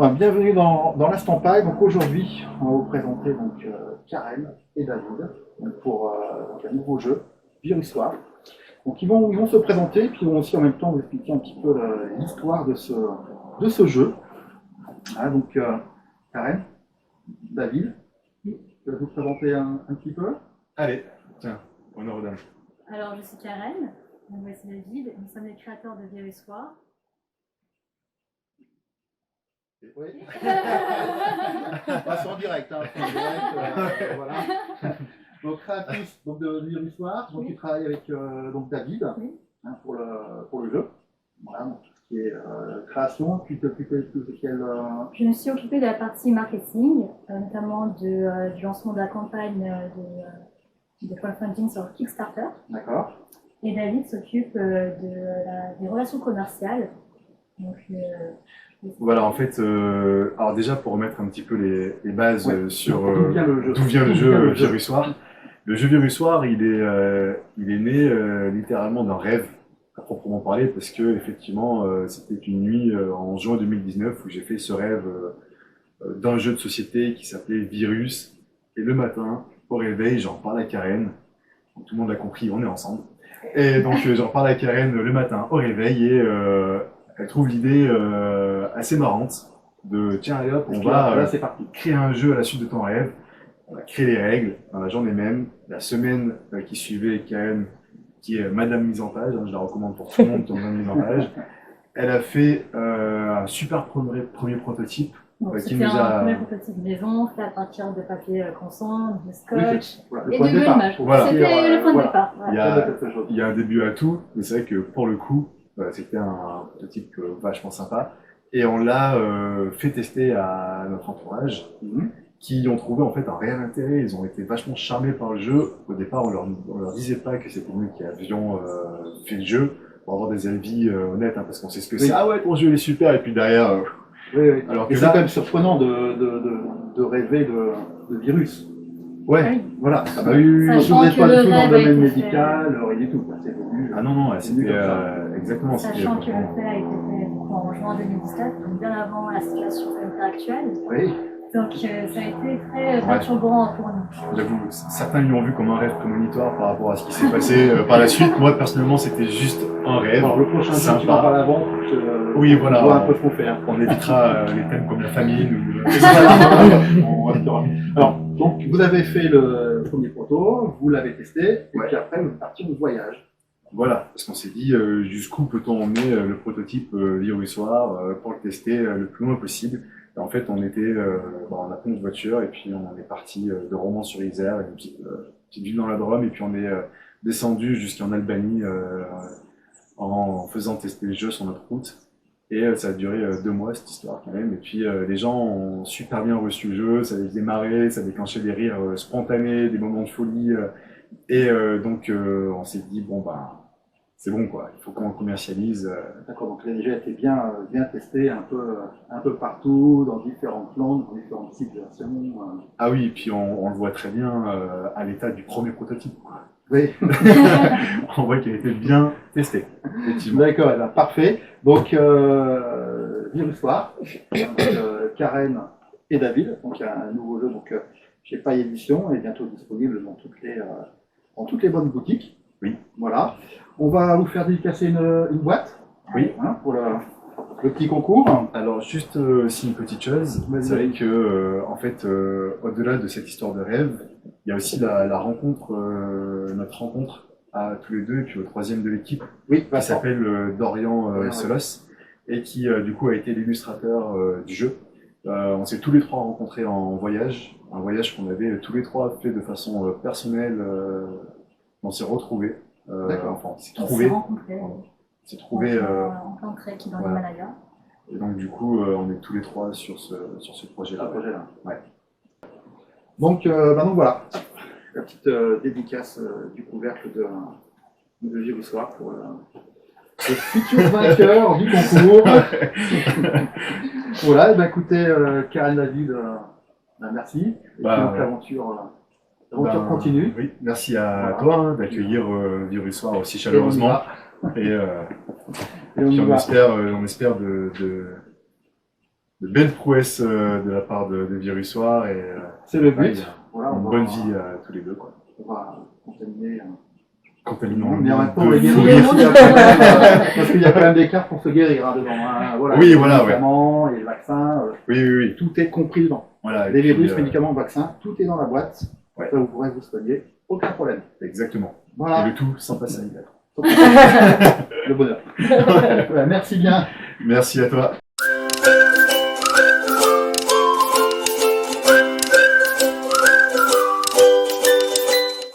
Voilà, bienvenue dans l'Instant Paille. Donc aujourd'hui, on va vous présenter donc, Karen et David donc, pour donc, un nouveau jeu, Virusoir. Donc ils vont se présenter, puis ils vont aussi en même temps vous expliquer un petit peu l'histoire de ce jeu. Voilà, donc Karen, David, je vais vous présenter un petit peu. Allez, tiens, honneur aux dames. Alors, je suis Karen, donc voici David, nous sommes les créateurs de Virusoir. Oui. C'est en direct, hein, c'est en direct, voilà. Donc créatrice donc, de Virusoir, donc tu travailles avec donc David hein, pour le jeu. Voilà, donc tout ce qui est création, puis t'occupes de quel Je me suis occupée de la partie marketing, notamment du lancement de la campagne de crowdfunding sur Kickstarter. D'accord. Et David s'occupe des relations commerciales. Donc, Voilà, en fait, alors déjà pour remettre un petit peu les bases sur d'où vient le jeu Virusoir. Le jeu Virusoir, il est né littéralement d'un rêve, à proprement parler, parce que effectivement, c'était une nuit en juin 2019 où j'ai fait ce rêve d'un jeu de société qui s'appelait Virus. Et le matin, au réveil, j'en parle à Karen. Donc, tout le monde l'a compris, on est ensemble. Et donc j'en parle à Karen le matin au réveil et elle trouve l'idée assez marrante de tiens allez hop, on va là, c'est parti. Créer un jeu à la suite de ton rêve. On a créé les règles dans la journée même. La semaine qui suivait, Karen, qui est Madame Mise en Page, hein, je la recommande pour tout le monde qui est Madame Mise en Page, elle a fait un super premier prototype. C'était un premier prototype maison fait à partir de papier consent, de scotch Voilà, et de gommage. Voilà. C'était le point de départ. Voilà. Il y a un début à tout, mais c'est vrai que pour le coup, c'était un prototype vachement sympa. Et on l'a fait tester à notre entourage, qui ont trouvé en fait un réel intérêt. Ils ont été vachement charmés par le jeu. Au départ, on leur disait pas que c'était nous qui avions fait le jeu, pour avoir des avis honnêtes, hein, parce qu'on sait ce que c'est. Ah ouais, ton jeu il est super, et puis derrière... Oui. Alors que c'est quand même surprenant de rêver de virus. Ouais, oui. Voilà. Sachant vous n'êtes pas du tout dans le domaine médical, fait... rien du tout. C'est venu. Ah non, c'était exactement. Sachant que le fait a été fait en juin 2017, donc bien avant la situation sanitaire actuelle. Oui. Donc ça a été très perturbant pour nous. J'avoue, certains l'ont vu comme un rêve prémonitoire par rapport à ce qui s'est passé par la suite. Moi, personnellement, c'était juste un rêve. Alors, le prochain jeu, tu vas par l'avant. Oui, voilà. On voit un peu ce qu'on fait. On évitera les thèmes comme la famine ou... Alors, donc, vous avez fait le premier proto, vous l'avez testé, et puis après, vous êtes parti au voyage. Voilà, parce qu'on s'est dit jusqu'où peut-on emmener le prototype Virusoir pour le tester le plus loin possible. Et en fait, on a pris notre voiture et puis on est parti de Romans-sur-Isère, une petite ville dans la Drôme, et puis on est descendu jusqu'en Albanie en faisant tester le jeu sur notre route. Et ça a duré 2 mois cette histoire quand même. Et puis les gens ont super bien reçu le jeu, ça les faisait marrer, ça déclenchait des rires spontanés, des moments de folie. Donc on s'est dit bon bah c'est bon quoi, il faut qu'on le commercialise. D'accord, donc il a déjà été bien testé un peu partout, dans différentes langues, dans différentes civilisations. Ah oui, et puis on le voit très bien à l'état du premier prototype. Quoi. Oui. On voit qu'il a été bien testé. D'accord, eh bien, parfait. Donc Virusoir, Karen et David, donc il y a un nouveau jeu donc chez Paille Édition et bientôt disponible dans toutes les bonnes boutiques. Oui. Voilà. On va vous faire dédicacer une boîte. Oui. Hein, pour le petit concours. Alors juste aussi une petite chose, c'est vrai que en fait au-delà de cette histoire de rêve, il y a aussi la rencontre, notre rencontre à tous les deux et puis au troisième de l'équipe, qui s'appelle Dorian Solos et qui du coup a été l'illustrateur du jeu. On s'est tous les trois rencontrés en voyage, un voyage qu'on avait tous les trois fait de façon personnelle. On s'est retrouvés. Enfin, on s'est trouvés. On s'est trouvé en plan qui dans l'Himalaya. Et donc du coup, on est tous les trois sur ce projet-là. Ouais. Donc voilà, la petite dédicace du couvercle de Virusoir pour le futur vainqueur du concours. Voilà, écoutez, Karen David, merci. Et puis donc l'aventure continue. Oui, merci à toi d'accueillir Virusoir aussi chaleureusement. Et puis on espère belles prouesses de la part de Virusoir et C'est le ouais, but. Voilà, une bonne vie à tous les deux, quoi. on va contaminer. Contaminant Mais en même temps, de on les guérit fourrir. aussi après, parce qu'il y a quand même des cartes pour se guérir hein, dedans. Hein. Voilà, Oui, les voilà, ouais. médicaments et les vaccins, Oui. tout est compris dedans. Voilà. et Les puis, virus, médicaments, vaccins, tout est dans la boîte. Ouais. Ça, vous pourrez vous soigner, aucun problème. Exactement. Voilà, Et le tout sans passe sanitaire. le bonheur. Voilà, merci bien. Merci à toi.